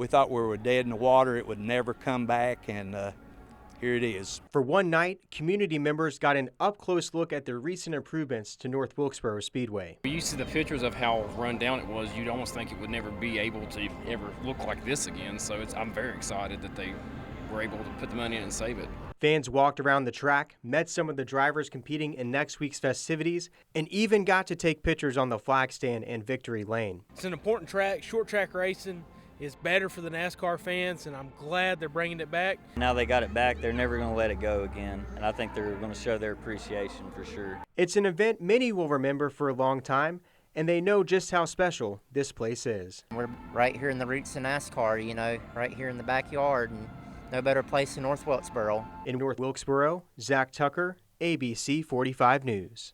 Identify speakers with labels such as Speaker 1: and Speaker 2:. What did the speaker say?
Speaker 1: We thought we were dead in the water, it would never come back, and here it is.
Speaker 2: For one night, community members got an up-close look at the recent improvements to North Wilkesboro Speedway.
Speaker 3: We used to see the pictures of how run down it was. You'd almost think it would never be able to ever look like this again. So I'm very excited that they were able to put the money in and save it.
Speaker 2: Fans walked around the track, met some of the drivers competing in next week's festivities, and even got to take pictures on the flag stand and victory lane.
Speaker 4: It's an important track. Short track racing is better for the NASCAR fans, and I'm glad they're bringing it back.
Speaker 5: Now they got it back, they're never going to let it go again, and I think they're going to show their appreciation for sure.
Speaker 2: It's an event many will remember for a long time, and they know just how special this place is.
Speaker 6: We're right here in the roots of NASCAR, you know, right here in the backyard, and no better place than North Wilkesboro.
Speaker 2: In North Wilkesboro, Zach Tucker, ABC 45 News.